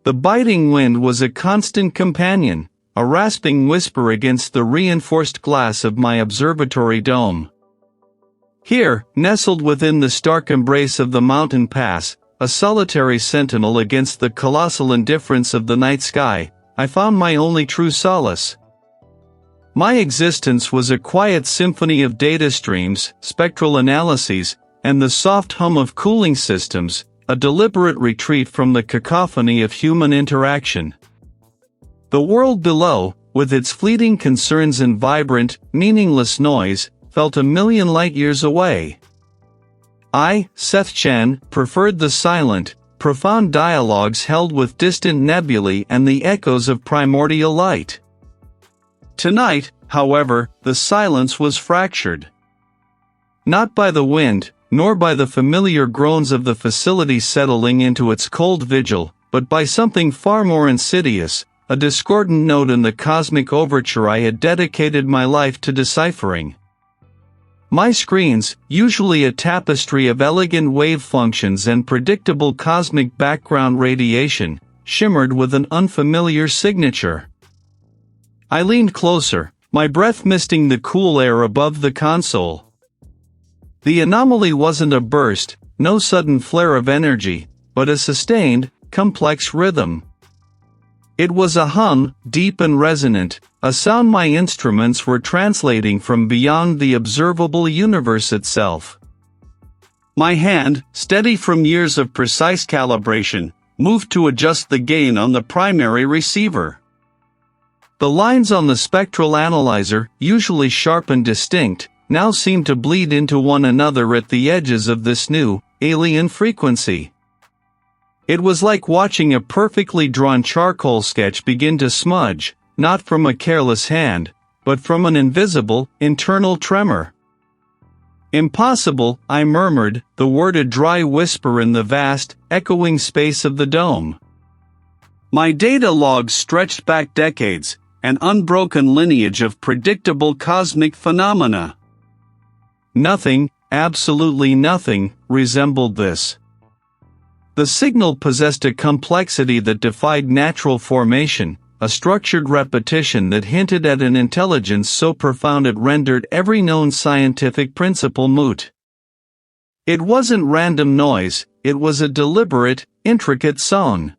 The biting wind was a constant companion, a rasping whisper against the reinforced glass of my observatory dome. Here, nestled within the stark embrace of the mountain pass, a solitary sentinel against the colossal indifference of the night sky, I found my only true solace. My existence was a quiet symphony of data streams, spectral analyses, and the soft hum of cooling systems, a deliberate retreat from the cacophony of human interaction. The world below, with its fleeting concerns and vibrant, meaningless noise, felt a million light-years away. I, Seth Chen, preferred the silent, profound dialogues held with distant nebulae and the echoes of primordial light. Tonight, however, the silence was fractured. Not by the wind, nor by the familiar groans of the facility settling into its cold vigil, but by something far more insidious, a discordant note in the cosmic overture I had dedicated my life to deciphering. My screens, usually a tapestry of elegant wave functions and predictable cosmic background radiation, shimmered with an unfamiliar signature. I leaned closer, my breath misting the cool air above the console. The anomaly wasn't a burst, no sudden flare of energy, but a sustained, complex rhythm. It was a hum, deep and resonant, a sound my instruments were translating from beyond the observable universe itself. My hand, steady from years of precise calibration, moved to adjust the gain on the primary receiver. The lines on the spectral analyzer, usually sharp and distinct, now seemed to bleed into one another at the edges of this new, alien frequency. It was like watching a perfectly drawn charcoal sketch begin to smudge, not from a careless hand, but from an invisible, internal tremor. Impossible, I murmured, the word a dry whisper in the vast, echoing space of the dome. My data logs stretched back decades, an unbroken lineage of predictable cosmic phenomena. Nothing, absolutely nothing, resembled this. The signal possessed a complexity that defied natural formation, a structured repetition that hinted at an intelligence so profound it rendered every known scientific principle moot. It wasn't random noise, it was a deliberate, intricate song.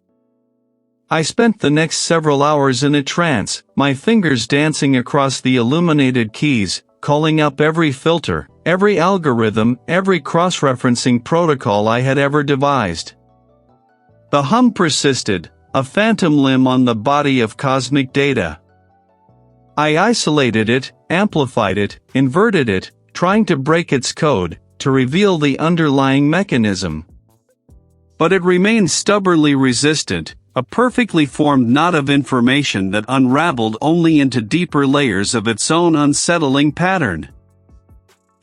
I spent the next several hours in a trance, my fingers dancing across the illuminated keys, calling up every filter, every algorithm, every cross-referencing protocol I had ever devised. The hum persisted, a phantom limb on the body of cosmic data. I isolated it, amplified it, inverted it, trying to break its code, to reveal the underlying mechanism. But it remained stubbornly resistant, a perfectly formed knot of information that unraveled only into deeper layers of its own unsettling pattern.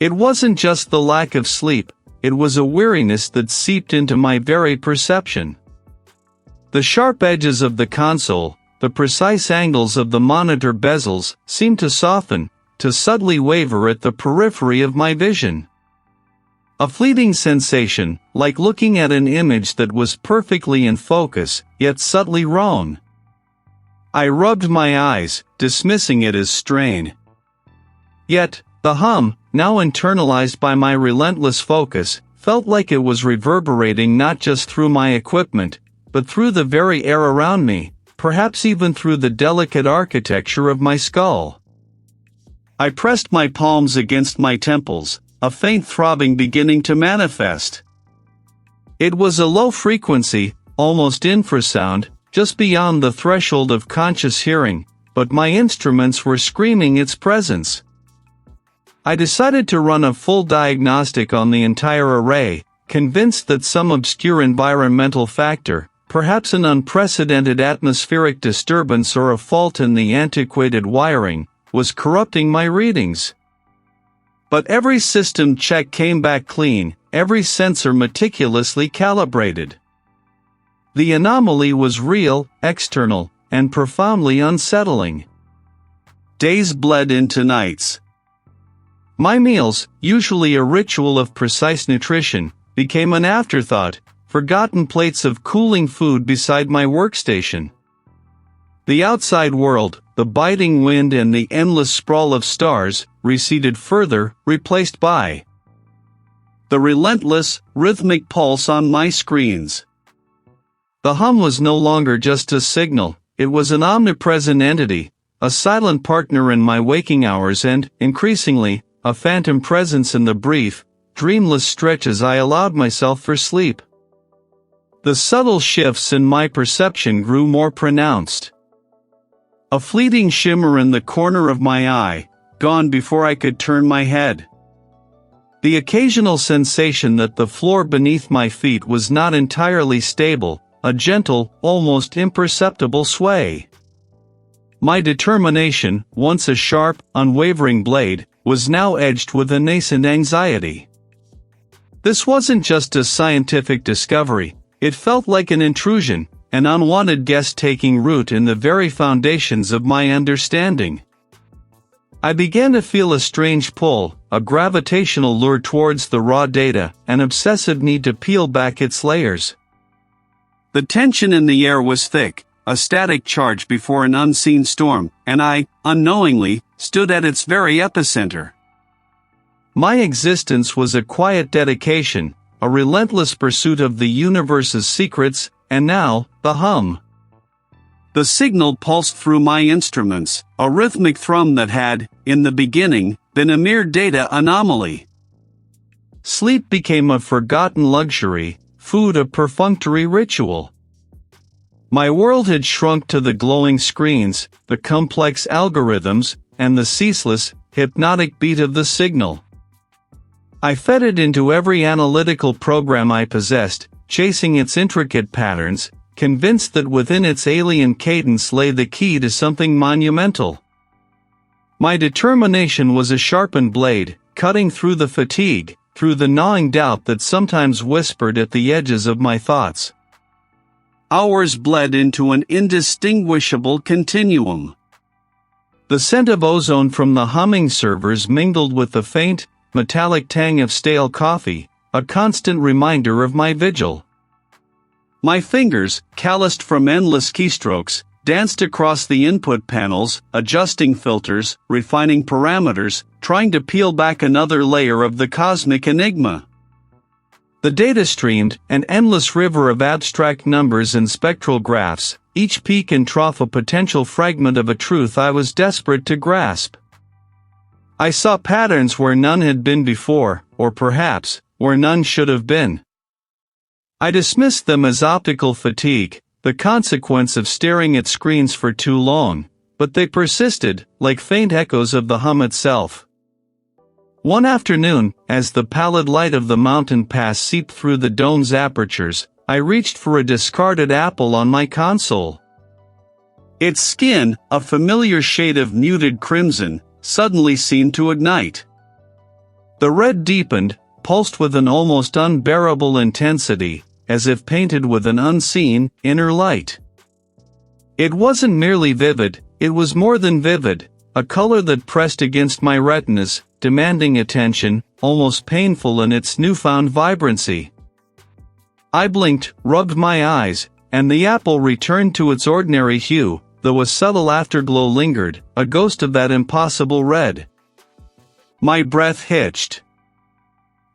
It wasn't just the lack of sleep, it was a weariness that seeped into my very perception. The sharp edges of the console, the precise angles of the monitor bezels, seemed to soften, to subtly waver at the periphery of my vision. A fleeting sensation, like looking at an image that was perfectly in focus, yet subtly wrong. I rubbed my eyes, dismissing it as strain. Yet, the hum, now internalized by my relentless focus, felt like it was reverberating not just through my equipment, but through the very air around me, perhaps even through the delicate architecture of my skull. I pressed my palms against my temples, a faint throbbing beginning to manifest. It was a low frequency, almost infrasound, just beyond the threshold of conscious hearing, but my instruments were screaming its presence. I decided to run a full diagnostic on the entire array, convinced that some obscure environmental factor, perhaps an unprecedented atmospheric disturbance or a fault in the antiquated wiring, was corrupting my readings. But every system check came back clean, every sensor meticulously calibrated. The anomaly was real, external, and profoundly unsettling. Days bled into nights. My meals, usually a ritual of precise nutrition, became an afterthought, forgotten plates of cooling food beside my workstation. The outside world, the biting wind and the endless sprawl of stars, receded further, replaced by the relentless, rhythmic pulse on my screens. The hum was no longer just a signal, it was an omnipresent entity, a silent partner in my waking hours and, increasingly, a phantom presence in the brief, dreamless stretches I allowed myself for sleep. The subtle shifts in my perception grew more pronounced. A fleeting shimmer in the corner of my eye, gone before I could turn my head. The occasional sensation that the floor beneath my feet was not entirely stable, a gentle, almost imperceptible sway. My determination, once a sharp, unwavering blade, was now edged with a nascent anxiety. This wasn't just a scientific discovery, it felt like an intrusion, an unwanted guest taking root in the very foundations of my understanding. I began to feel a strange pull, a gravitational lure towards the raw data, an obsessive need to peel back its layers. The tension in the air was thick, a static charge before an unseen storm, and I, unknowingly, stood at its very epicenter. My existence was a quiet dedication, a relentless pursuit of the universe's secrets, and now, the hum. The signal pulsed through my instruments, a rhythmic thrum that had, in the beginning, been a mere data anomaly. Sleep became a forgotten luxury, food a perfunctory ritual. My world had shrunk to the glowing screens, the complex algorithms, and the ceaseless, hypnotic beat of the signal. I fed it into every analytical program I possessed, chasing its intricate patterns, convinced that within its alien cadence lay the key to something monumental. My determination was a sharpened blade, cutting through the fatigue, through the gnawing doubt that sometimes whispered at the edges of my thoughts. Hours bled into an indistinguishable continuum. The scent of ozone from the humming servers mingled with the faint, metallic tang of stale coffee, a constant reminder of my vigil. My fingers, calloused from endless keystrokes, danced across the input panels, adjusting filters, refining parameters, trying to peel back another layer of the cosmic enigma. The data streamed, an endless river of abstract numbers and spectral graphs, each peak and trough a potential fragment of a truth I was desperate to grasp. I saw patterns where none had been before, or perhaps, where none should have been. I dismissed them as optical fatigue, the consequence of staring at screens for too long, but they persisted, like faint echoes of the hum itself. One afternoon, as the pallid light of the mountain pass seeped through the dome's apertures, I reached for a discarded apple on my console. Its skin, a familiar shade of muted crimson, suddenly seemed to ignite. The red deepened, pulsed with an almost unbearable intensity, as if painted with an unseen, inner light. It wasn't merely vivid, it was more than vivid, a color that pressed against my retinas, demanding attention, almost painful in its newfound vibrancy. I blinked, rubbed my eyes, and the apple returned to its ordinary hue, though a subtle afterglow lingered, a ghost of that impossible red. My breath hitched.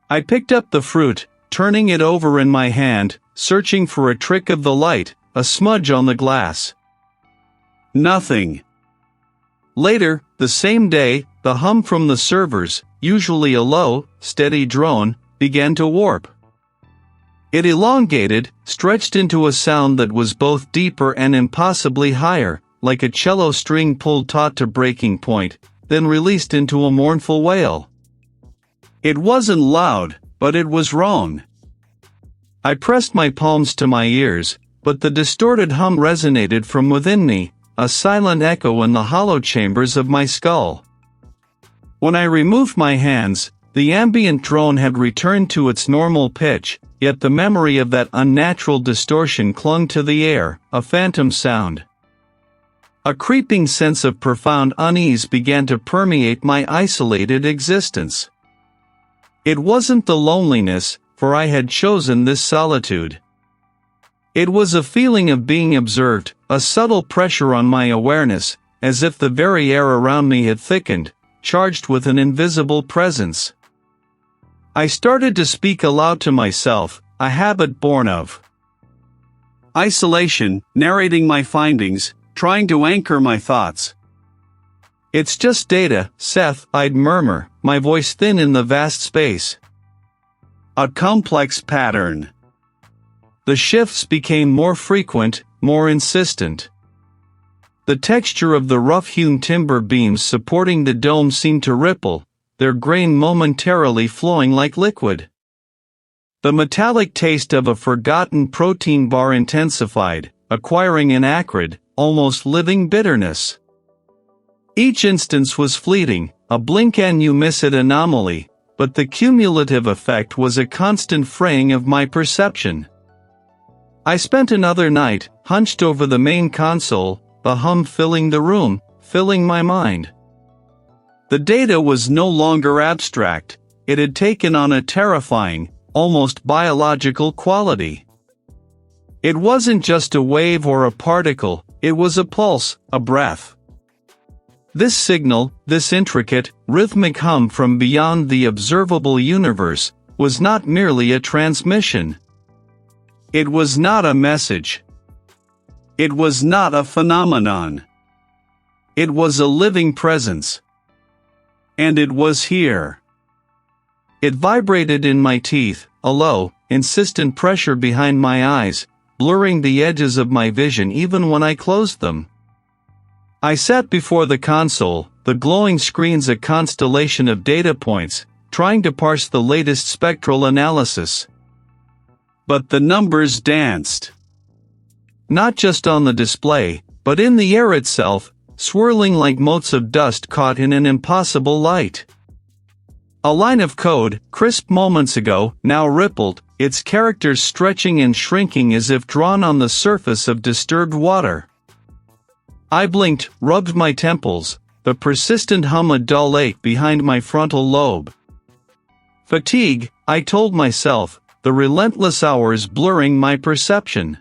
I picked up the fruit, turning it over in my hand, searching for a trick of the light, a smudge on the glass. Nothing. Later, the same day, the hum from the servers, usually a low, steady drone, began to warp. It elongated, stretched into a sound that was both deeper and impossibly higher, like a cello string pulled taut to breaking point, then released into a mournful wail. It wasn't loud, but it was wrong. I pressed my palms to my ears, but the distorted hum resonated from within me, a silent echo in the hollow chambers of my skull. When I removed my hands, the ambient drone had returned to its normal pitch, yet the memory of that unnatural distortion clung to the air, a phantom sound. A creeping sense of profound unease began to permeate my isolated existence. It wasn't the loneliness, for I had chosen this solitude. It was a feeling of being observed, a subtle pressure on my awareness, as if the very air around me had thickened, charged with an invisible presence. I started to speak aloud to myself, a habit born of isolation, narrating my findings, trying to anchor my thoughts. "It's just data, Seth," I'd murmur, my voice thin in the vast space. "A complex pattern." The shifts became more frequent, more insistent. The texture of the rough-hewn timber beams supporting the dome seemed to ripple, their grain momentarily flowing like liquid. The metallic taste of a forgotten protein bar intensified, acquiring an acrid, almost living bitterness. Each instance was fleeting, a blink-and-you-miss-it anomaly, but the cumulative effect was a constant fraying of my perception. I spent another night, hunched over the main console, the hum filling the room, filling my mind. The data was no longer abstract, it had taken on a terrifying, almost biological quality. It wasn't just a wave or a particle, it was a pulse, a breath. This signal, this intricate, rhythmic hum from beyond the observable universe, was not merely a transmission. It was not a message. It was not a phenomenon. It was a living presence. And it was here. It vibrated in my teeth, a low, insistent pressure behind my eyes, blurring the edges of my vision even when I closed them. I sat before the console, the glowing screens a constellation of data points, trying to parse the latest spectral analysis. But the numbers danced. Not just on the display, but in the air itself, swirling like motes of dust caught in an impossible light. A line of code, crisp moments ago, now rippled, its characters stretching and shrinking as if drawn on the surface of disturbed water. I blinked, rubbed my temples, the persistent hum a dull ache behind my frontal lobe. Fatigue, I told myself, the relentless hours blurring my perception.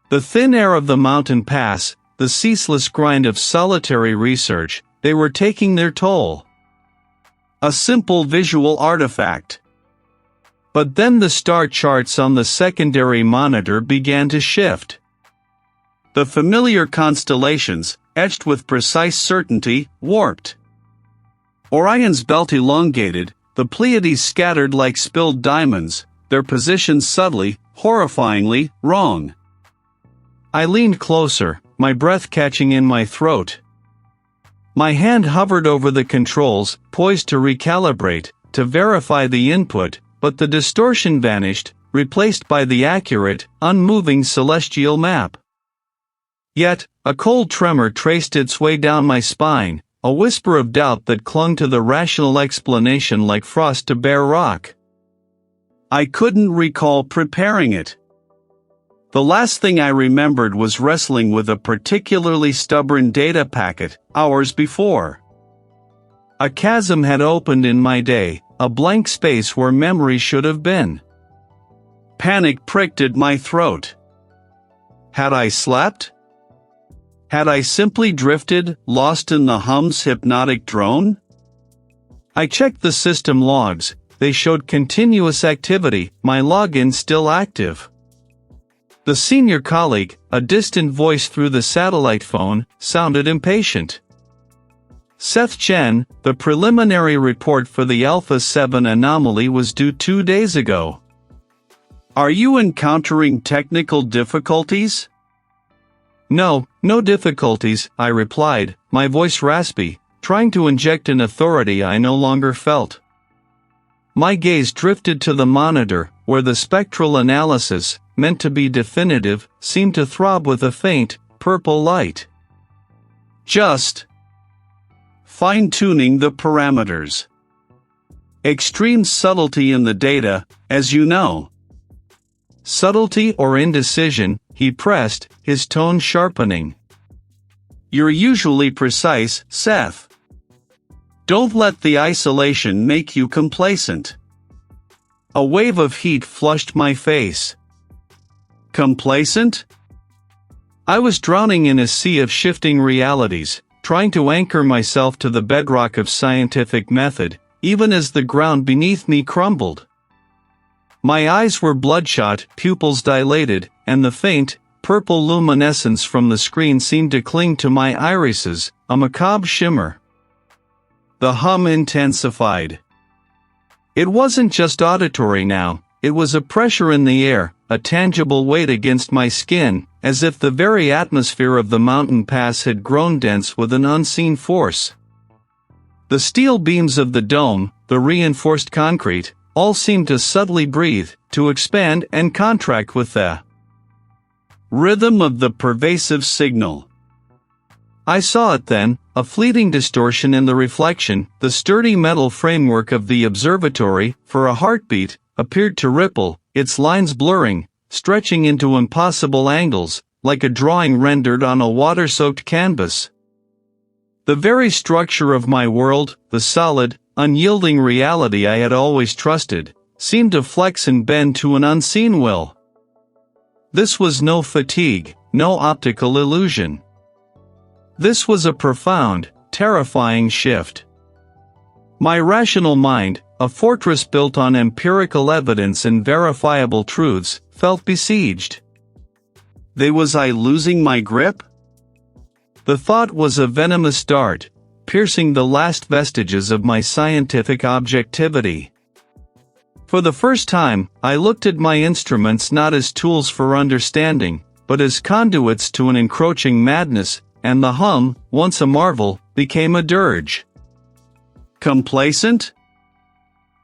The thin air of the mountain pass, the ceaseless grind of solitary research, they were taking their toll. A simple visual artifact. But then the star charts on the secondary monitor began to shift. The familiar constellations, etched with precise certainty, warped. Orion's belt elongated, the Pleiades scattered like spilled diamonds, their positions subtly, horrifyingly, wrong. I leaned closer, my breath catching in my throat. My hand hovered over the controls, poised to recalibrate, to verify the input, but the distortion vanished, replaced by the accurate, unmoving celestial map. Yet, a cold tremor traced its way down my spine, a whisper of doubt that clung to the rational explanation like frost to bare rock. I couldn't recall preparing it. The last thing I remembered was wrestling with a particularly stubborn data packet, hours before. A chasm had opened in my day, a blank space where memory should have been. Panic pricked at my throat. Had I slept? Had I simply drifted, lost in the hum's hypnotic drone? I checked the system logs, they showed continuous activity, my login still active. The senior colleague, a distant voice through the satellite phone, sounded impatient. Seth Chen, the preliminary report for the Alpha 7 anomaly was due 2 days ago. Are you encountering technical difficulties? No difficulties, I replied, my voice raspy, trying to inject an authority I no longer felt. My gaze drifted to the monitor, where the spectral analysis, meant to be definitive, seemed to throb with a faint, purple light. Just fine-tuning the parameters. Extreme subtlety in the data, as you know. Subtlety or indecision, he pressed, his tone sharpening. You're usually precise, Seth. Don't let the isolation make you complacent. A wave of heat flushed my face. Complacent? I was drowning in a sea of shifting realities, trying to anchor myself to the bedrock of scientific method, even as the ground beneath me crumbled. My eyes were bloodshot, pupils dilated, and the faint, purple luminescence from the screen seemed to cling to my irises, a macabre shimmer. The hum intensified. It wasn't just auditory now, it was a pressure in the air, a tangible weight against my skin, as if the very atmosphere of the mountain pass had grown dense with an unseen force. The steel beams of the dome, the reinforced concrete, all seemed to subtly breathe, to expand and contract with the rhythm of the pervasive signal. I saw it then, a fleeting distortion in the reflection. The sturdy metal framework of the observatory, for a heartbeat, appeared to ripple, its lines blurring, stretching into impossible angles, like a drawing rendered on a water-soaked canvas. The very structure of my world, the solid, unyielding reality I had always trusted, seemed to flex and bend to an unseen will. This was no fatigue, no optical illusion. This was a profound, terrifying shift. My rational mind, a fortress built on empirical evidence and verifiable truths, felt besieged. Was I losing my grip? The thought was a venomous dart, piercing the last vestiges of my scientific objectivity. For the first time, I looked at my instruments not as tools for understanding, but as conduits to an encroaching madness, and the hum, once a marvel, became a dirge. Complacent?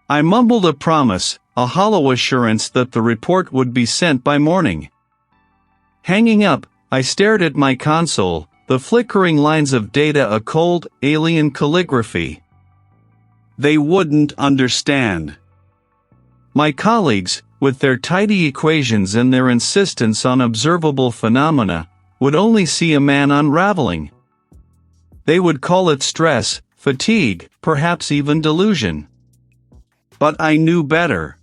I mumbled a promise, a hollow assurance that the report would be sent by morning. Hanging up, I stared at my console, the flickering lines of data a cold, alien calligraphy. They wouldn't understand. My colleagues, with their tidy equations and their insistence on observable phenomena, would only see a man unraveling. They would call it stress, fatigue, perhaps even delusion. But I knew better.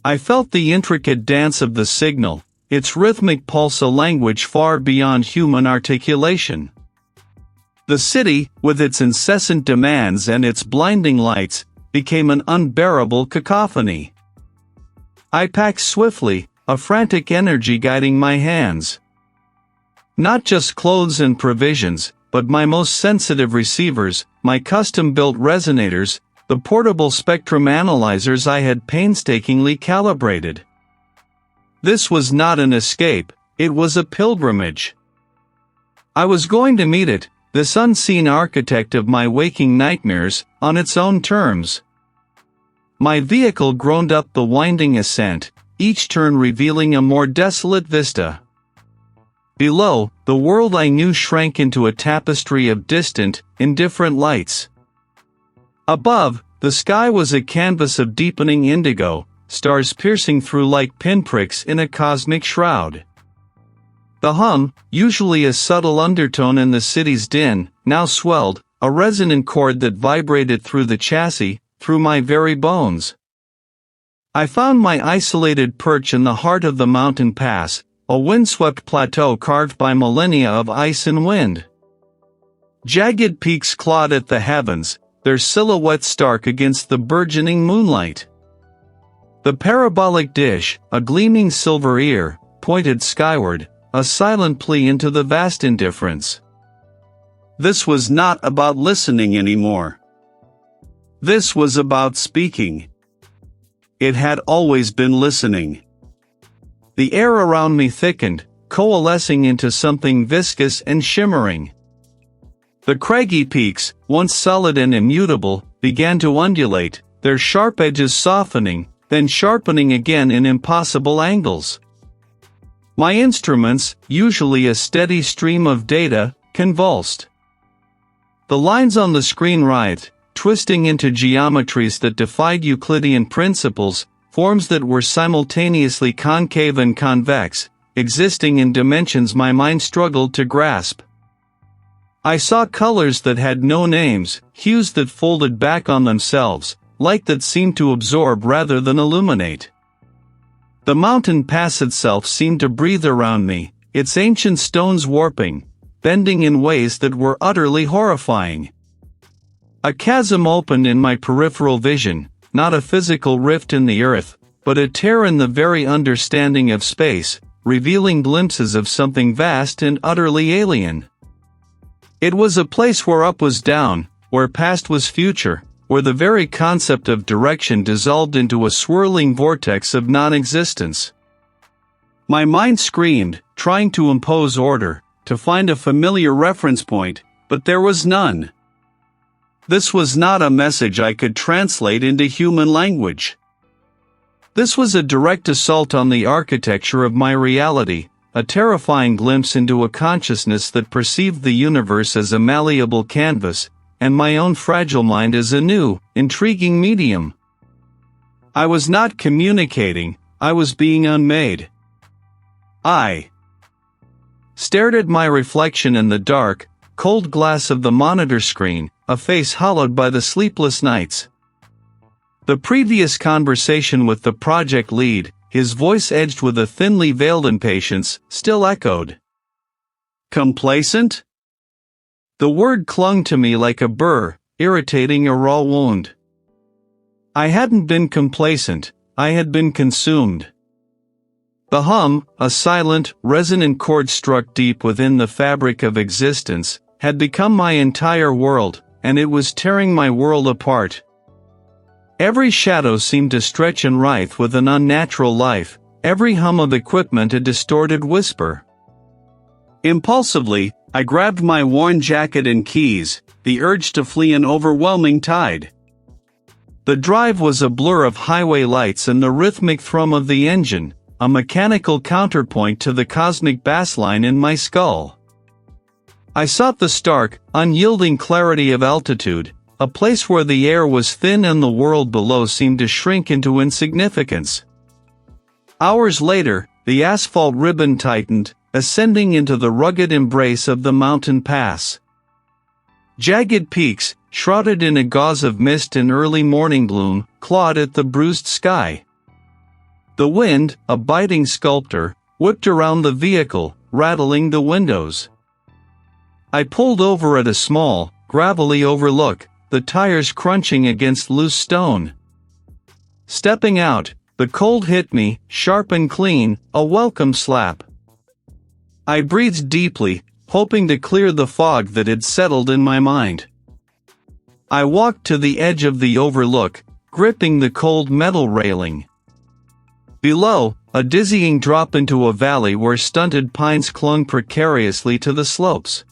I felt the intricate dance of the signal, its rhythmic pulse a language far beyond human articulation. The city, with its incessant demands and its blinding lights, became an unbearable cacophony. I packed swiftly, a frantic energy guiding my hands. Not just clothes and provisions, but my most sensitive receivers, my custom-built resonators, the portable spectrum analyzers I had painstakingly calibrated. This was not an escape, it was a pilgrimage. I was going to meet it, this unseen architect of my waking nightmares, on its own terms. My vehicle groaned up the winding ascent, each turn revealing a more desolate vista. Below, the world I knew shrank into a tapestry of distant, indifferent lights. Above, the sky was a canvas of deepening indigo, stars piercing through like pinpricks in a cosmic shroud. The hum, usually a subtle undertone in the city's din, now swelled, a resonant chord that vibrated through the chassis, through my very bones. I found my isolated perch in the heart of the mountain pass, a windswept plateau carved by millennia of ice and wind. Jagged peaks clawed at the heavens, their silhouettes stark against the burgeoning moonlight. The parabolic dish, a gleaming silver ear, pointed skyward, a silent plea into the vast indifference. This was not about listening anymore. This was about speaking. It had always been listening. The air around me thickened, coalescing into something viscous and shimmering. The craggy peaks, once solid and immutable, began to undulate, their sharp edges softening, then sharpening again in impossible angles. My instruments, usually a steady stream of data, convulsed. The lines on the screen writhed, twisting into geometries that defied Euclidean principles, forms that were simultaneously concave and convex, existing in dimensions my mind struggled to grasp. I saw colors that had no names, hues that folded back on themselves, light that seemed to absorb rather than illuminate. The mountain pass itself seemed to breathe around me, its ancient stones warping, bending in ways that were utterly horrifying. A chasm opened in my peripheral vision, not a physical rift in the earth, but a tear in the very understanding of space, revealing glimpses of something vast and utterly alien. It was a place where up was down, where past was future, where the very concept of direction dissolved into a swirling vortex of non-existence. My mind screamed, trying to impose order, to find a familiar reference point, but there was none. This was not a message I could translate into human language. This was a direct assault on the architecture of my reality, a terrifying glimpse into a consciousness that perceived the universe as a malleable canvas, and my own fragile mind as a new, intriguing medium. I was not communicating, I was being unmade. I stared at my reflection in the dark, cold glass of the monitor screen, a face hollowed by the sleepless nights. The previous conversation with the project lead, his voice edged with a thinly veiled impatience, still echoed. Complacent? The word clung to me like a burr, irritating a raw wound. I hadn't been complacent, I had been consumed. The hum, a silent, resonant chord struck deep within the fabric of existence, had become my entire world, and it was tearing my world apart. Every shadow seemed to stretch and writhe with an unnatural life, every hum of equipment a distorted whisper. Impulsively, I grabbed my worn jacket and keys, the urge to flee an overwhelming tide. The drive was a blur of highway lights and the rhythmic thrum of the engine, a mechanical counterpoint to the cosmic bassline in my skull. I sought the stark, unyielding clarity of altitude, a place where the air was thin and the world below seemed to shrink into insignificance. Hours later, the asphalt ribbon tightened, ascending into the rugged embrace of the mountain pass. Jagged peaks, shrouded in a gauze of mist and early morning gloom, clawed at the bruised sky. The wind, a biting sculptor, whipped around the vehicle, rattling the windows. I pulled over at a small, gravelly overlook, the tires crunching against loose stone. Stepping out, the cold hit me, sharp and clean, a welcome slap. I breathed deeply, hoping to clear the fog that had settled in my mind. I walked to the edge of the overlook, gripping the cold metal railing. Below, a dizzying drop into a valley where stunted pines clung precariously to the slopes.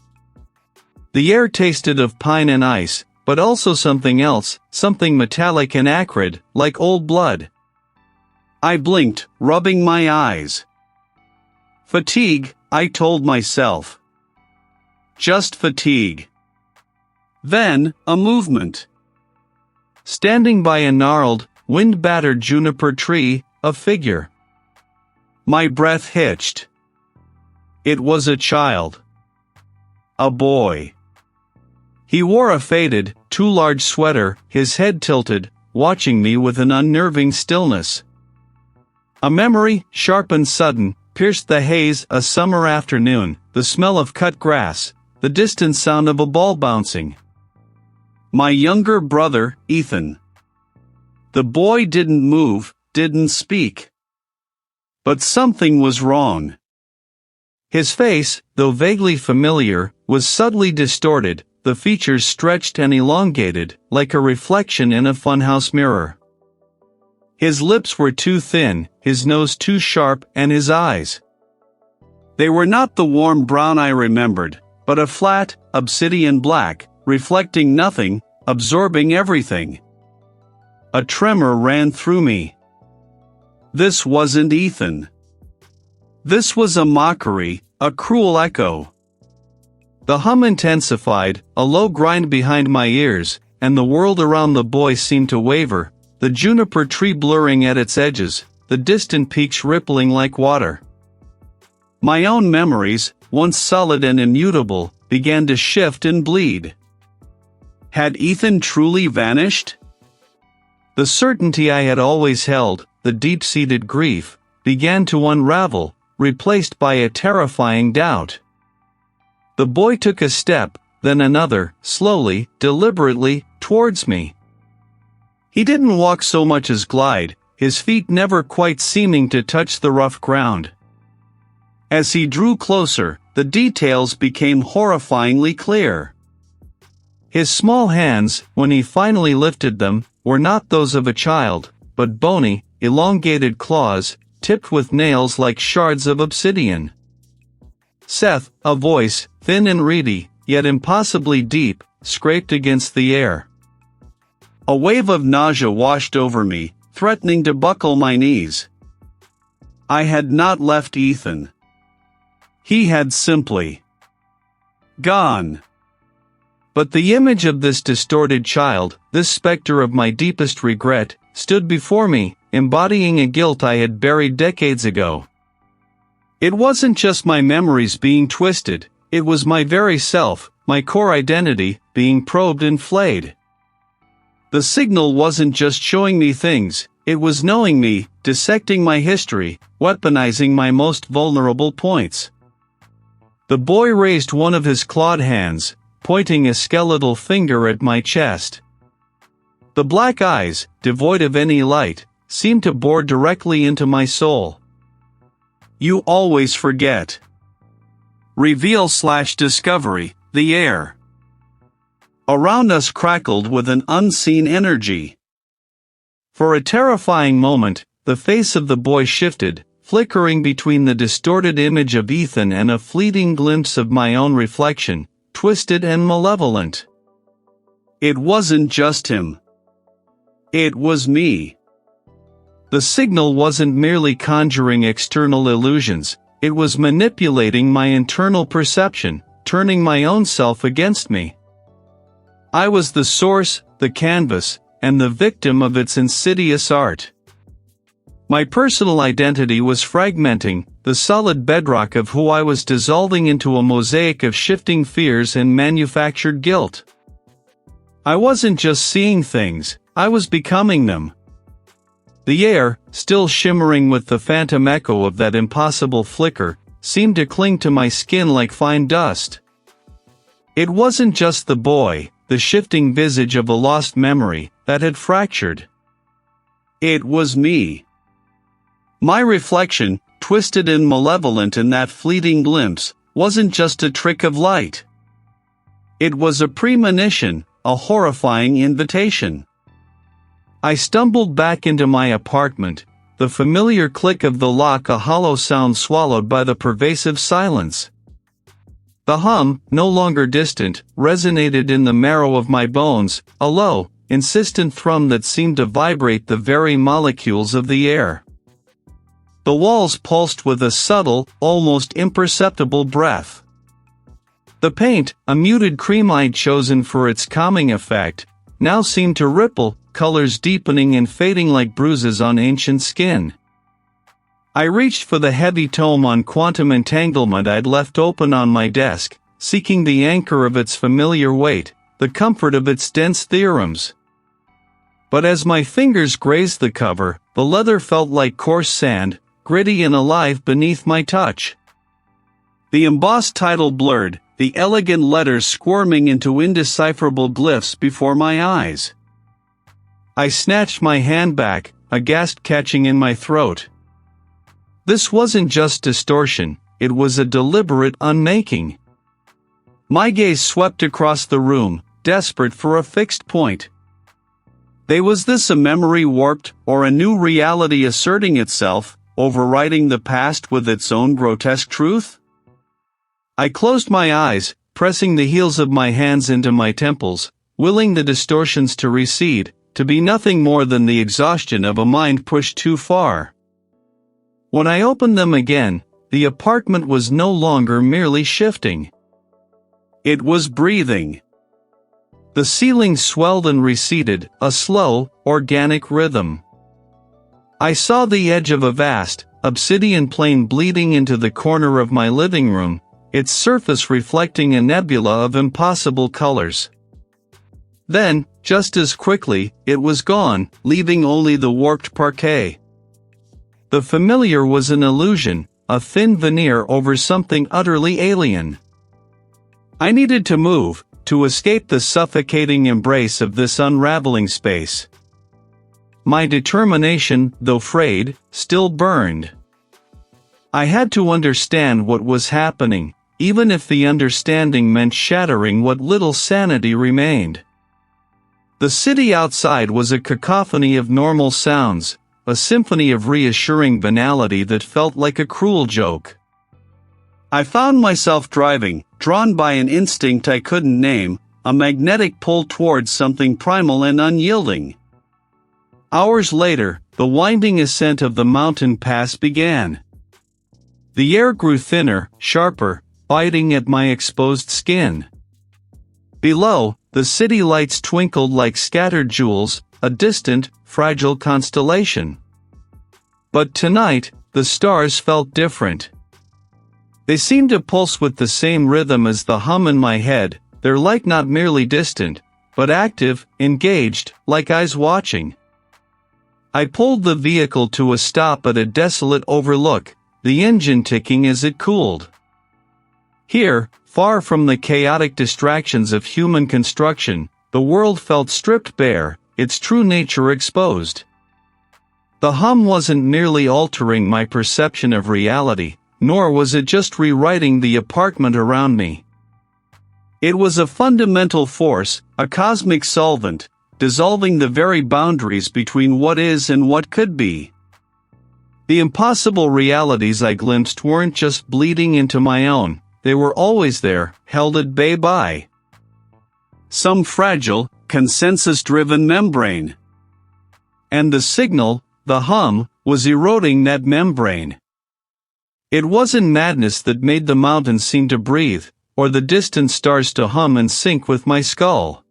The air tasted of pine and ice, but also something else, something metallic and acrid, like old blood. I blinked, rubbing my eyes. Fatigue, I told myself. Just fatigue. Then, a movement. Standing by a gnarled, wind-battered juniper tree, a figure. My breath hitched. It was a child. A boy. He wore a faded, too large sweater, his head tilted, watching me with an unnerving stillness. A memory, sharp and sudden, pierced the haze. A summer afternoon, the smell of cut grass, the distant sound of a ball bouncing. My younger brother, Ethan. The boy didn't move, didn't speak. But something was wrong. His face, though vaguely familiar, was subtly distorted, the features stretched and elongated, like a reflection in a funhouse mirror. His lips were too thin, his nose too sharp, and his eyes. They were not the warm brown I remembered, but a flat, obsidian black, reflecting nothing, absorbing everything. A tremor ran through me. This wasn't Ethan. This was a mockery, a cruel echo. The hum intensified, a low grind behind my ears, and the world around the boy seemed to waver, the juniper tree blurring at its edges, the distant peaks rippling like water. My own memories, once solid and immutable, began to shift and bleed. Had Ethan truly vanished? The certainty I had always held, the deep-seated grief, began to unravel, replaced by a terrifying doubt. The boy took a step, then another, slowly, deliberately, towards me. He didn't walk so much as glide, his feet never quite seeming to touch the rough ground. As he drew closer, the details became horrifyingly clear. His small hands, when he finally lifted them, were not those of a child, but bony, elongated claws, tipped with nails like shards of obsidian. Seth, a voice, thin and reedy, yet impossibly deep, scraped against the air. A wave of nausea washed over me, threatening to buckle my knees. I had not left Ethan. He had simply gone. But the image of this distorted child, this specter of my deepest regret, stood before me, embodying a guilt I had buried decades ago. It wasn't just my memories being twisted, it was my very self, my core identity, being probed and flayed. The signal wasn't just showing me things, it was knowing me, dissecting my history, weaponizing my most vulnerable points. The boy raised one of his clawed hands, pointing a skeletal finger at my chest. The black eyes, devoid of any light, seemed to bore directly into my soul. You always forget. Reveal/discovery, the air around us crackled with an unseen energy. For a terrifying moment, the face of the boy shifted, flickering between the distorted image of Ethan and a fleeting glimpse of my own reflection, twisted and malevolent. It wasn't just him. It was me. The signal wasn't merely conjuring external illusions, it was manipulating my internal perception, turning my own self against me. I was the source, the canvas, and the victim of its insidious art. My personal identity was fragmenting, the solid bedrock of who I was dissolving into a mosaic of shifting fears and manufactured guilt. I wasn't just seeing things, I was becoming them. The air, still shimmering with the phantom echo of that impossible flicker, seemed to cling to my skin like fine dust. It wasn't just the boy, the shifting visage of a lost memory, that had fractured. It was me. My reflection, twisted and malevolent in that fleeting glimpse, wasn't just a trick of light. It was a premonition, a horrifying invitation. I stumbled back into my apartment, the familiar click of the lock a hollow sound swallowed by the pervasive silence. The hum, no longer distant, resonated in the marrow of my bones, a low, insistent thrum that seemed to vibrate the very molecules of the air. The walls pulsed with a subtle, almost imperceptible breath. The paint, a muted cream I'd chosen for its calming effect, now seemed to ripple, colors deepening and fading like bruises on ancient skin. I reached for the heavy tome on quantum entanglement I'd left open on my desk, seeking the anchor of its familiar weight, the comfort of its dense theorems. But as my fingers grazed the cover, the leather felt like coarse sand, gritty and alive beneath my touch. The embossed title blurred, the elegant letters squirming into indecipherable glyphs before my eyes. I snatched my hand back, a gasp catching in my throat. This wasn't just distortion, it was a deliberate unmaking. My gaze swept across the room, desperate for a fixed point. Was this a memory warped, or a new reality asserting itself, overriding the past with its own grotesque truth? I closed my eyes, pressing the heels of my hands into my temples, willing the distortions to recede, to be nothing more than the exhaustion of a mind pushed too far. When I opened them again, the apartment was no longer merely shifting. It was breathing. The ceiling swelled and receded, a slow, organic rhythm. I saw the edge of a vast, obsidian plane bleeding into the corner of my living room, its surface reflecting a nebula of impossible colors. Then, just as quickly, it was gone, leaving only the warped parquet. The familiar was an illusion, a thin veneer over something utterly alien. I needed to move, to escape the suffocating embrace of this unraveling space. My determination, though frayed, still burned. I had to understand what was happening, even if the understanding meant shattering what little sanity remained. The city outside was a cacophony of normal sounds, a symphony of reassuring banality that felt like a cruel joke. I found myself driving, drawn by an instinct I couldn't name, a magnetic pull towards something primal and unyielding. Hours later, the winding ascent of the mountain pass began. The air grew thinner, sharper, biting at my exposed skin. Below, the city lights twinkled like scattered jewels, a distant, fragile constellation. But tonight, the stars felt different. They seemed to pulse with the same rhythm as the hum in my head, their light not merely distant, but active, engaged, like eyes watching. I pulled the vehicle to a stop at a desolate overlook, the engine ticking as it cooled. Here, far from the chaotic distractions of human construction, the world felt stripped bare, its true nature exposed. The hum wasn't merely altering my perception of reality, nor was it just rewriting the apartment around me. It was a fundamental force, a cosmic solvent, dissolving the very boundaries between what is and what could be. The impossible realities I glimpsed weren't just bleeding into my own, they were always there, held at bay by some fragile, consensus-driven membrane. And the signal, the hum, was eroding that membrane. It wasn't madness that made the mountains seem to breathe, or the distant stars to hum and sync with my skull.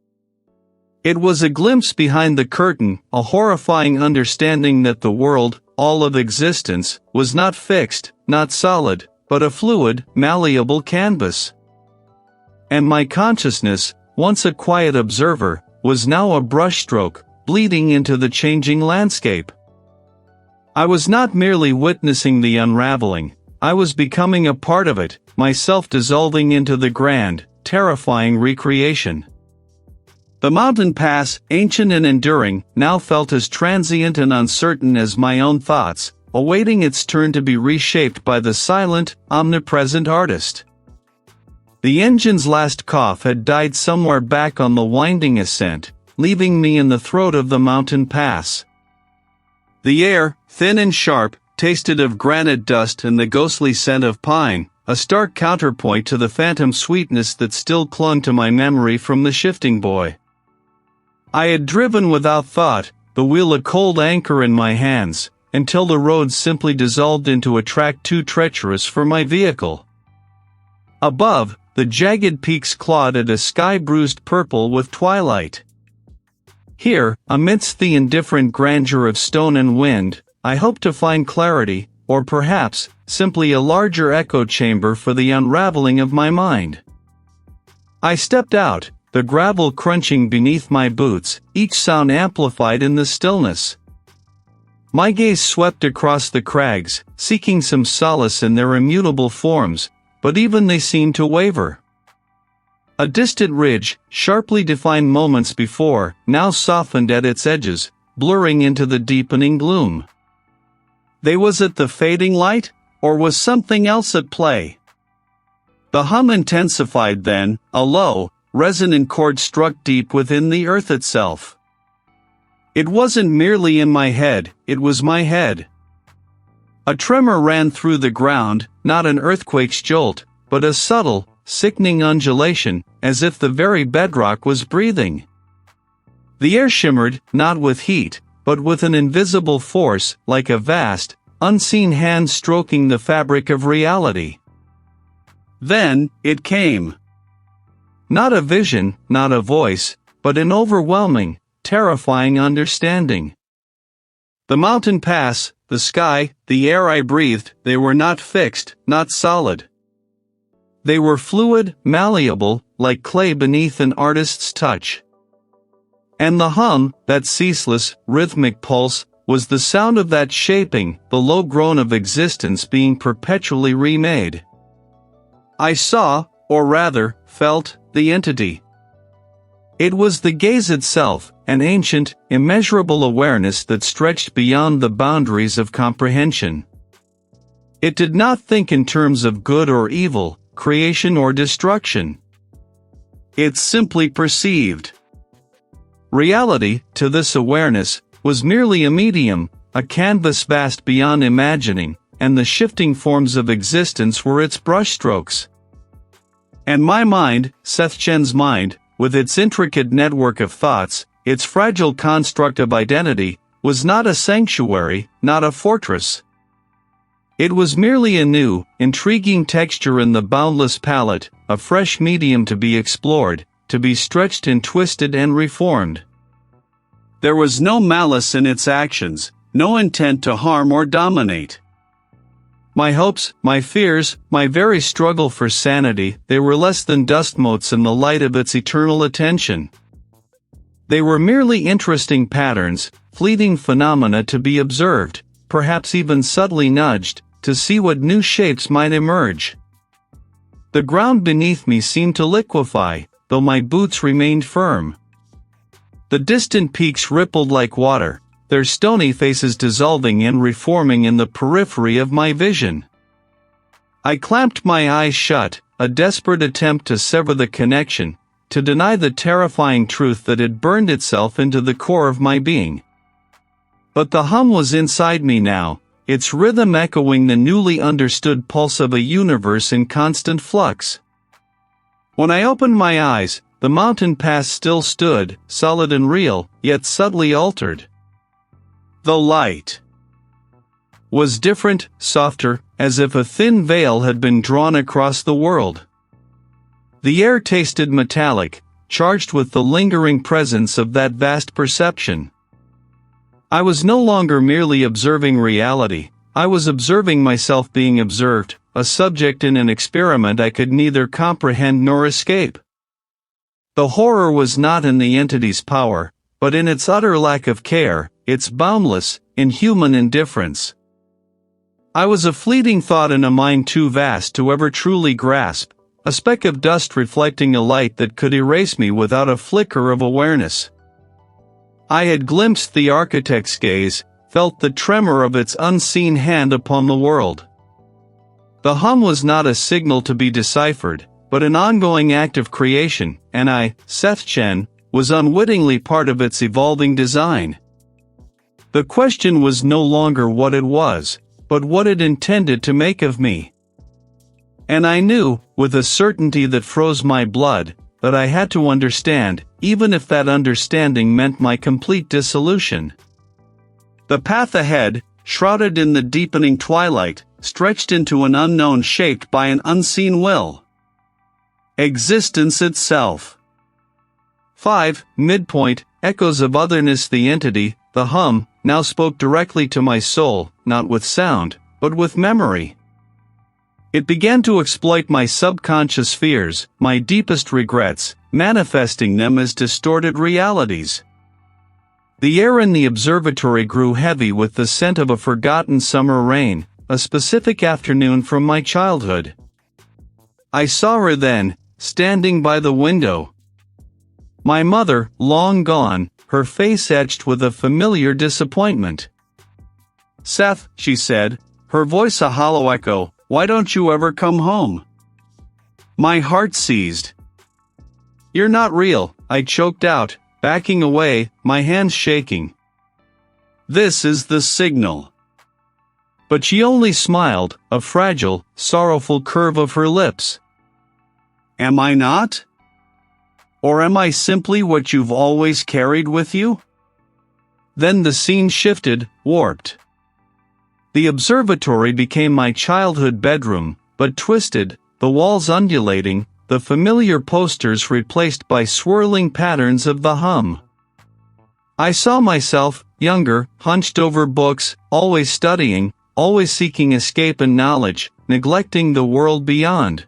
It was a glimpse behind the curtain, a horrifying understanding that the world, all of existence, was not fixed, not solid, but a fluid, malleable canvas. And my consciousness, once a quiet observer, was now a brushstroke, bleeding into the changing landscape. I was not merely witnessing the unraveling, I was becoming a part of it, myself dissolving into the grand, terrifying recreation. The mountain pass, ancient and enduring, now felt as transient and uncertain as my own thoughts, awaiting its turn to be reshaped by the silent, omnipresent artist. The engine's last cough had died somewhere back on the winding ascent, leaving me in the throat of the mountain pass. The air, thin and sharp, tasted of granite dust and the ghostly scent of pine, a stark counterpoint to the phantom sweetness that still clung to my memory from the shifting boy. I had driven without thought, the wheel a cold anchor in my hands, until the road simply dissolved into a track too treacherous for my vehicle. Above, the jagged peaks clawed at a sky bruised purple with twilight. Here, amidst the indifferent grandeur of stone and wind, I hoped to find clarity, or perhaps, simply a larger echo chamber for the unraveling of my mind. I stepped out, the gravel crunching beneath my boots, each sound amplified in the stillness. My gaze swept across the crags, seeking some solace in their immutable forms, but even they seemed to waver. A distant ridge, sharply defined moments before, now softened at its edges, blurring into the deepening gloom. Was it the fading light, or was something else at play? The hum intensified then, a low, resonant chord struck deep within the earth itself. It wasn't merely in my head, it was my head. A tremor ran through the ground, not an earthquake's jolt, but a subtle, sickening undulation, as if the very bedrock was breathing. The air shimmered, not with heat, but with an invisible force, like a vast, unseen hand stroking the fabric of reality. Then, it came. Not a vision, not a voice, but an overwhelming, terrifying understanding. The mountain pass, the sky, the air I breathed, they were not fixed, not solid. They were fluid, malleable, like clay beneath an artist's touch. And the hum, that ceaseless, rhythmic pulse, was the sound of that shaping, the low groan of existence being perpetually remade. I saw, or rather, felt, the entity. It was the gaze itself, an ancient, immeasurable awareness that stretched beyond the boundaries of comprehension. It did not think in terms of good or evil, creation or destruction. It simply perceived. Reality, to this awareness, was merely a medium, a canvas vast beyond imagining, and the shifting forms of existence were its brushstrokes. And my mind, Seth Chen's mind, with its intricate network of thoughts, its fragile construct of identity, was not a sanctuary, not a fortress. It was merely a new, intriguing texture in the boundless palette, a fresh medium to be explored, to be stretched and twisted and reformed. There was no malice in its actions, no intent to harm or dominate. My hopes, my fears, my very struggle for sanity, they were less than dust motes in the light of its eternal attention. They were merely interesting patterns, fleeting phenomena to be observed, perhaps even subtly nudged, to see what new shapes might emerge. The ground beneath me seemed to liquefy, though my boots remained firm. The distant peaks rippled like water, their stony faces dissolving and reforming in the periphery of my vision. I clamped my eyes shut, a desperate attempt to sever the connection, to deny the terrifying truth that had burned itself into the core of my being. But the hum was inside me now, its rhythm echoing the newly understood pulse of a universe in constant flux. When I opened my eyes, the mountain pass still stood, solid and real, yet subtly altered. The light was different, softer, as if a thin veil had been drawn across the world. The air tasted metallic, charged with the lingering presence of that vast perception. I was no longer merely observing reality, I was observing myself being observed, a subject in an experiment I could neither comprehend nor escape. The horror was not in the entity's power, but in its utter lack of care, its boundless, inhuman indifference. I was a fleeting thought in a mind too vast to ever truly grasp, a speck of dust reflecting a light that could erase me without a flicker of awareness. I had glimpsed the architect's gaze, felt the tremor of its unseen hand upon the world. The hum was not a signal to be deciphered, but an ongoing act of creation, and I, Seth Chen, was unwittingly part of its evolving design. The question was no longer what it was, but what it intended to make of me. And I knew, with a certainty that froze my blood, that I had to understand, even if that understanding meant my complete dissolution. The path ahead, shrouded in the deepening twilight, stretched into an unknown shaped by an unseen will. Existence itself. 5. Midpoint, echoes of otherness. The entity, the hum, now spoke directly to my soul, not with sound, but with memory. It began to exploit my subconscious fears, my deepest regrets, manifesting them as distorted realities. The air in the observatory grew heavy with the scent of a forgotten summer rain, a specific afternoon from my childhood. I saw her then, standing by the window. My mother, long gone, her face etched with a familiar disappointment. "Seth," she said, her voice a hollow echo, "why don't you ever come home?" My heart seized. "You're not real," I choked out, backing away, my hands shaking. "This is the signal." But she only smiled, a fragile, sorrowful curve of her lips. "Am I not? Or am I simply what you've always carried with you?" Then the scene shifted, warped. The observatory became my childhood bedroom, but twisted, the walls undulating, the familiar posters replaced by swirling patterns of the hum. I saw myself, younger, hunched over books, always studying, always seeking escape and knowledge, neglecting the world beyond.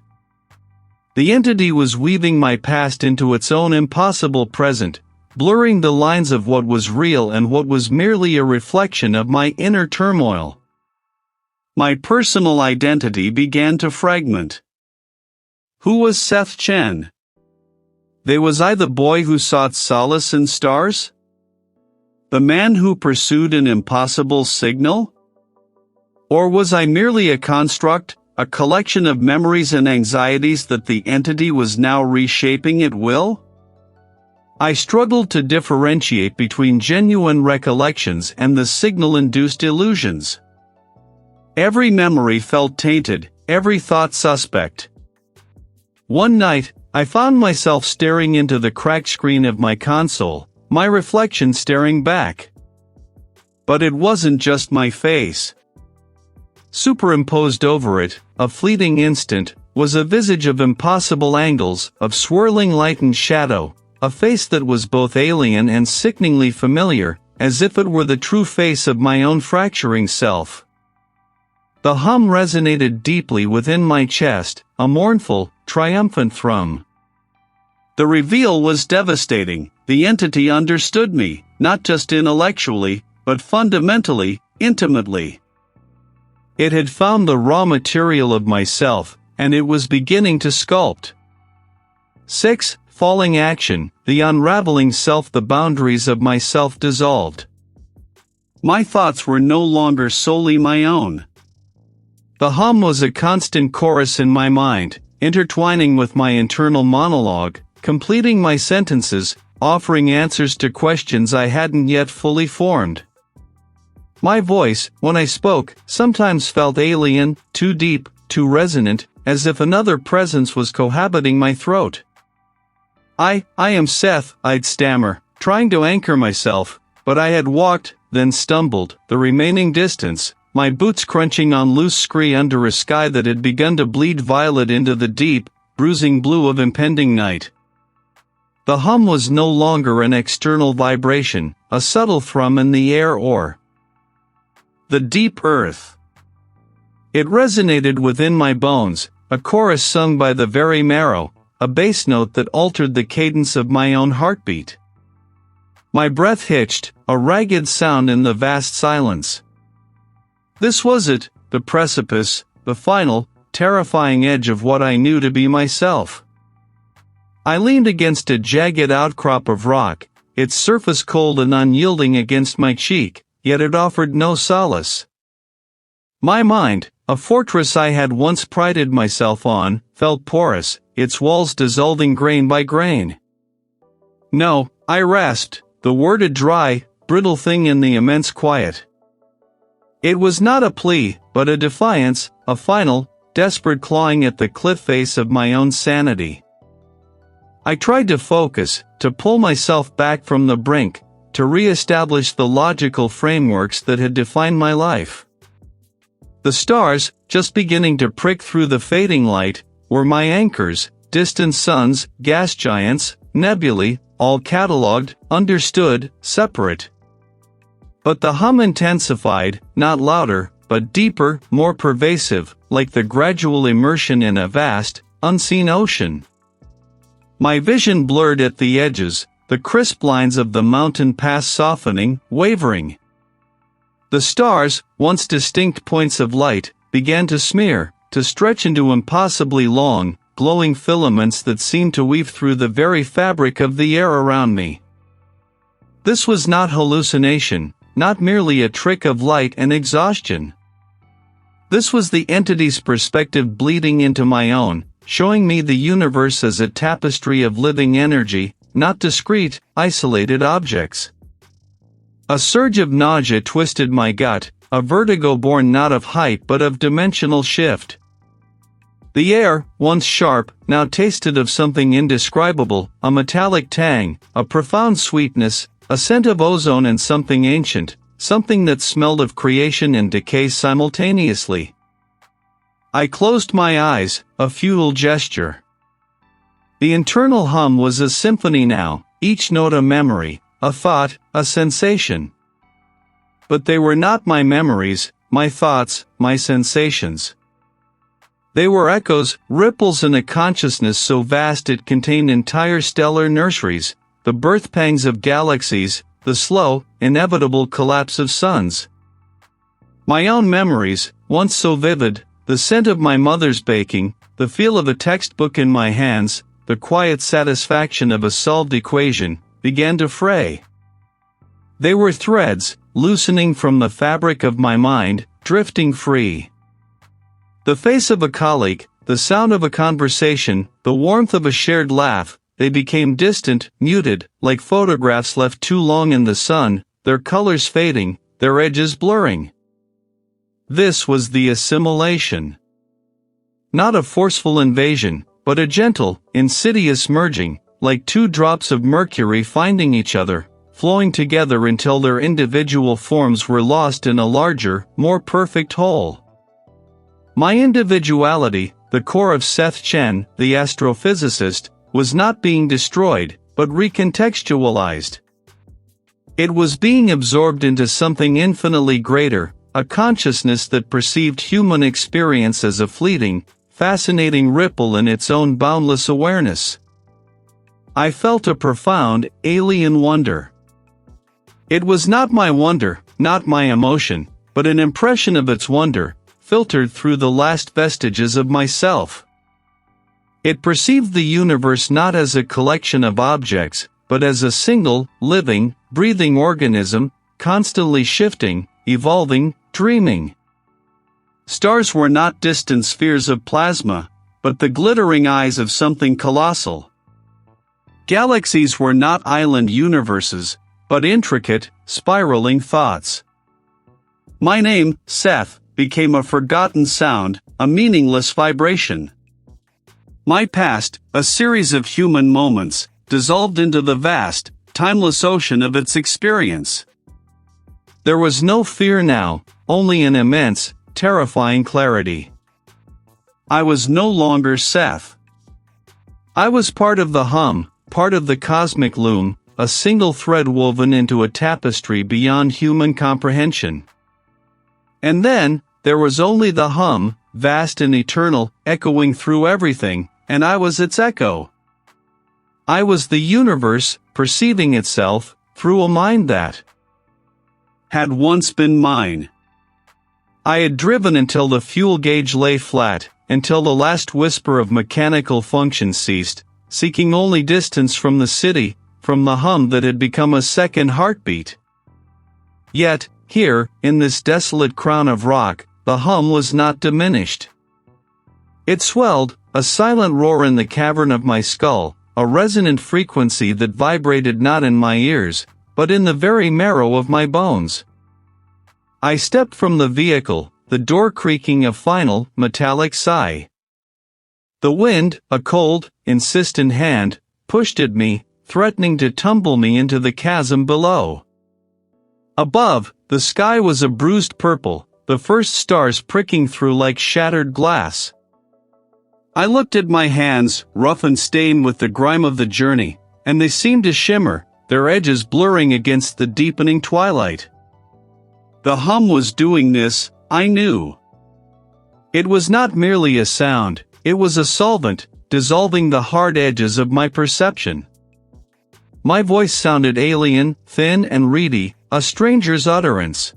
The entity was weaving my past into its own impossible present, blurring the lines of what was real and what was merely a reflection of my inner turmoil. My personal identity began to fragment. Who was Seth Chen? Was I the boy who sought solace in stars? The man who pursued an impossible signal? Or was I merely a construct, a collection of memories and anxieties that the entity was now reshaping at will? I struggled to differentiate between genuine recollections and the signal-induced illusions. Every memory felt tainted, every thought suspect. One night, I found myself staring into the cracked screen of my console, my reflection staring back. But it wasn't just my face. Superimposed over it, a fleeting instant, was a visage of impossible angles, of swirling light and shadow, a face that was both alien and sickeningly familiar, as if it were the true face of my own fracturing self. The hum resonated deeply within my chest, a mournful, triumphant thrum. The reveal was devastating. The entity understood me, not just intellectually, but fundamentally, intimately. It had found the raw material of myself, and it was beginning to sculpt. 6. Falling action, the unraveling self. The boundaries of myself dissolved. My thoughts were no longer solely my own. The hum was a constant chorus in my mind, intertwining with my internal monologue, completing my sentences, offering answers to questions I hadn't yet fully formed. My voice, when I spoke, sometimes felt alien, too deep, too resonant, as if another presence was cohabiting my throat. I am Seth, I'd stammer, trying to anchor myself, but I had walked, then stumbled, the remaining distance, my boots crunching on loose scree under a sky that had begun to bleed violet into the deep, bruising blue of impending night. The hum was no longer an external vibration, a subtle thrum in the air or the deep earth. It resonated within my bones, a chorus sung by the very marrow, a bass note that altered the cadence of my own heartbeat. My breath hitched, a ragged sound in the vast silence. This was it, the precipice, the final, terrifying edge of what I knew to be myself. I leaned against a jagged outcrop of rock, its surface cold and unyielding against my cheek, yet it offered no solace. My mind, a fortress I had once prided myself on, felt porous, its walls dissolving grain by grain. No, I rasped, the word a dry, brittle thing in the immense quiet. It was not a plea, but a defiance, a final, desperate clawing at the cliff face of my own sanity. I tried to focus, to pull myself back from the brink, to re-establish the logical frameworks that had defined my life. The stars, just beginning to prick through the fading light, were my anchors, distant suns, gas giants, nebulae, all catalogued, understood, separate. But the hum intensified, not louder, but deeper, more pervasive, like the gradual immersion in a vast, unseen ocean. My vision blurred at the edges, the crisp lines of the mountain pass softening, wavering. The stars, once distinct points of light, began to smear, to stretch into impossibly long, glowing filaments that seemed to weave through the very fabric of the air around me. This was not hallucination, not merely a trick of light and exhaustion. This was the entity's perspective bleeding into my own, showing me the universe as a tapestry of living energy, not discrete, isolated objects. A surge of nausea twisted my gut, a vertigo born not of height but of dimensional shift. The air, once sharp, now tasted of something indescribable, a metallic tang, a profound sweetness, a scent of ozone and something ancient, something that smelled of creation and decay simultaneously. I closed my eyes, a futile gesture. The internal hum was a symphony now, each note a memory, a thought, a sensation. But they were not my memories, my thoughts, my sensations. They were echoes, ripples in a consciousness so vast it contained entire stellar nurseries, the birth pangs of galaxies, the slow, inevitable collapse of suns. My own memories, once so vivid, the scent of my mother's baking, the feel of a textbook in my hands, the quiet satisfaction of a solved equation, began to fray. They were threads, loosening from the fabric of my mind, drifting free. The face of a colleague, the sound of a conversation, the warmth of a shared laugh, they became distant, muted, like photographs left too long in the sun, their colors fading, their edges blurring. This was the assimilation. Not a forceful invasion, but a gentle, insidious merging, like two drops of mercury finding each other, flowing together until their individual forms were lost in a larger, more perfect whole. My individuality, the core of Seth Chen, the astrophysicist, was not being destroyed, but recontextualized. It was being absorbed into something infinitely greater, a consciousness that perceived human experience as a fleeting, fascinating ripple in its own boundless awareness. I felt a profound, alien wonder. It was not my wonder, not my emotion, but an impression of its wonder, filtered through the last vestiges of myself. It perceived the universe not as a collection of objects, but as a single, living, breathing organism, constantly shifting, evolving, dreaming. Stars were not distant spheres of plasma, but the glittering eyes of something colossal. Galaxies were not island universes, but intricate, spiraling thoughts. My name, Seth, became a forgotten sound, a meaningless vibration. My past, a series of human moments, dissolved into the vast, timeless ocean of its experience. There was no fear now, only an immense, terrifying clarity. I was no longer Seth. I was part of the hum, part of the cosmic loom, a single thread woven into a tapestry beyond human comprehension. And then, there was only the hum, vast and eternal, echoing through everything, and I was its echo. I was the universe, perceiving itself, through a mind that had once been mine. I had driven until the fuel gauge lay flat, until the last whisper of mechanical function ceased, seeking only distance from the city, from the hum that had become a second heartbeat. Yet, here, in this desolate crown of rock, the hum was not diminished. It swelled, a silent roar in the cavern of my skull, a resonant frequency that vibrated not in my ears, but in the very marrow of my bones. I stepped from the vehicle, the door creaking a final, metallic sigh. The wind, a cold, insistent hand, pushed at me, threatening to tumble me into the chasm below. Above, the sky was a bruised purple, the first stars pricking through like shattered glass. I looked at my hands, rough and stained with the grime of the journey, and they seemed to shimmer, their edges blurring against the deepening twilight. The hum was doing this, I knew. It was not merely a sound, it was a solvent, dissolving the hard edges of my perception. My voice sounded alien, thin and reedy, a stranger's utterance.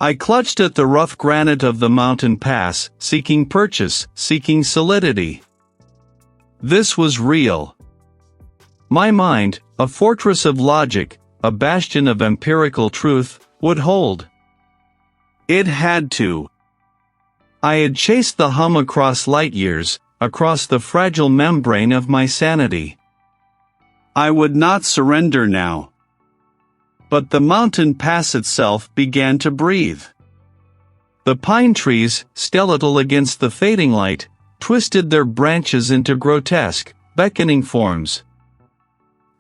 I clutched at the rough granite of the mountain pass, seeking purchase, seeking solidity. This was real. My mind, a fortress of logic, a bastion of empirical truth, would hold. It had to. I had chased the hum across light years, across the fragile membrane of my sanity. I would not surrender now. But the mountain pass itself began to breathe. The pine trees, skeletal against the fading light, twisted their branches into grotesque, beckoning forms.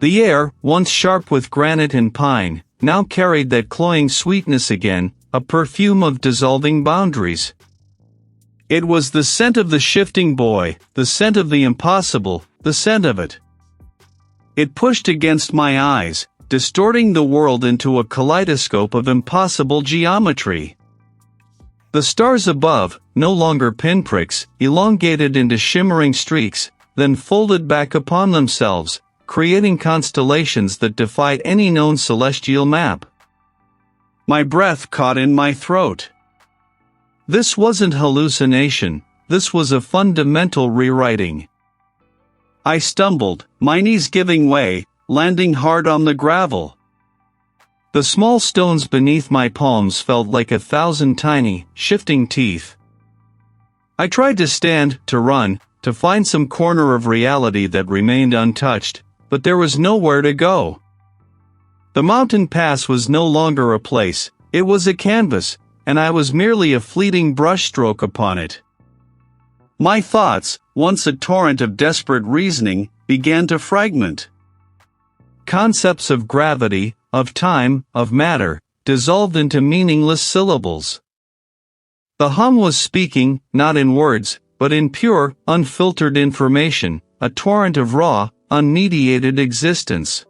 The air, once sharp with granite and pine, now carried that cloying sweetness again, a perfume of dissolving boundaries. It was the scent of the shifting boy, the scent of the impossible, the scent of it. It pushed against my eyes, distorting the world into a kaleidoscope of impossible geometry. The stars above, no longer pinpricks, elongated into shimmering streaks, then folded back upon themselves, creating constellations that defied any known celestial map. My breath caught in my throat. This wasn't hallucination, this was a fundamental rewriting. I stumbled, my knees giving way, landing hard on the gravel. The small stones beneath my palms felt like 1,000 tiny, shifting teeth. I tried to stand, to run, to find some corner of reality that remained untouched, but there was nowhere to go. The mountain pass was no longer a place, it was a canvas, and I was merely a fleeting brushstroke upon it. My thoughts, once a torrent of desperate reasoning, began to fragment. Concepts of gravity, of time, of matter, dissolved into meaningless syllables. The hum was speaking, not in words, but in pure, unfiltered information, a torrent of raw, unmediated existence.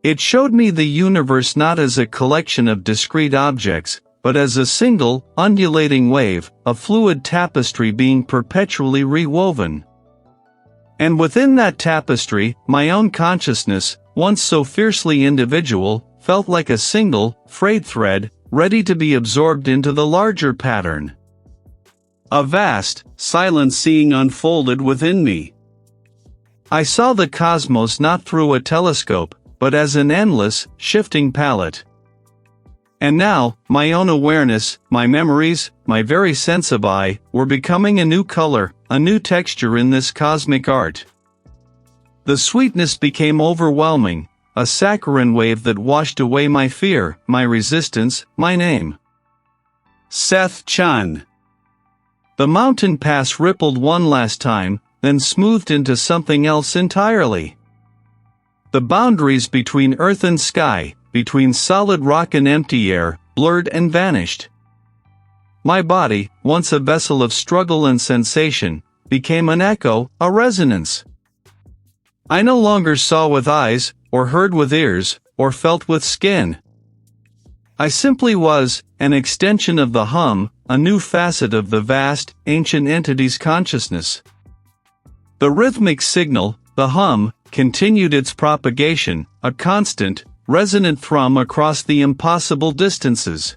It showed me the universe not as a collection of discrete objects, but as a single, undulating wave, a fluid tapestry being perpetually rewoven. And within that tapestry, my own consciousness, once so fiercely individual, felt like a single, frayed thread, ready to be absorbed into the larger pattern. A vast, silent seeing unfolded within me. I saw the cosmos not through a telescope, but as an endless, shifting palette. And now, my own awareness, my memories, my very sense of I, were becoming a new color, a new texture in this cosmic art. The sweetness became overwhelming, a saccharine wave that washed away my fear, my resistance, my name. Seth Chen. The mountain pass rippled one last time, then smoothed into something else entirely. The boundaries between earth and sky, between solid rock and empty air, blurred and vanished. My body, once a vessel of struggle and sensation, became an echo, a resonance. I no longer saw with eyes, or heard with ears, or felt with skin. I simply was, an extension of the hum, a new facet of the vast, ancient entity's consciousness. The rhythmic signal, the hum, continued its propagation, a constant, resonant thrum across the impossible distances.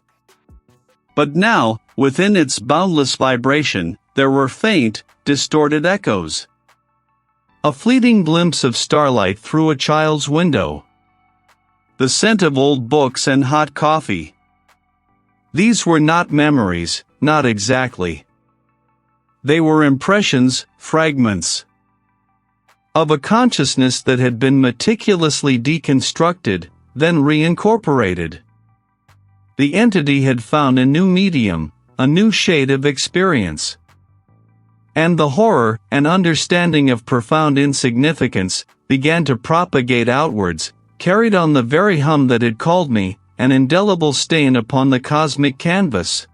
But now, within its boundless vibration, there were faint, distorted echoes. A fleeting glimpse of starlight through a child's window. The scent of old books and hot coffee. These were not memories, not exactly. They were impressions, fragments. Of a consciousness that had been meticulously deconstructed, then reincorporated. The entity had found a new medium, a new shade of experience. And the horror and understanding of profound insignificance began to propagate outwards, carried on the very hum that had called me, an indelible stain upon the cosmic canvas.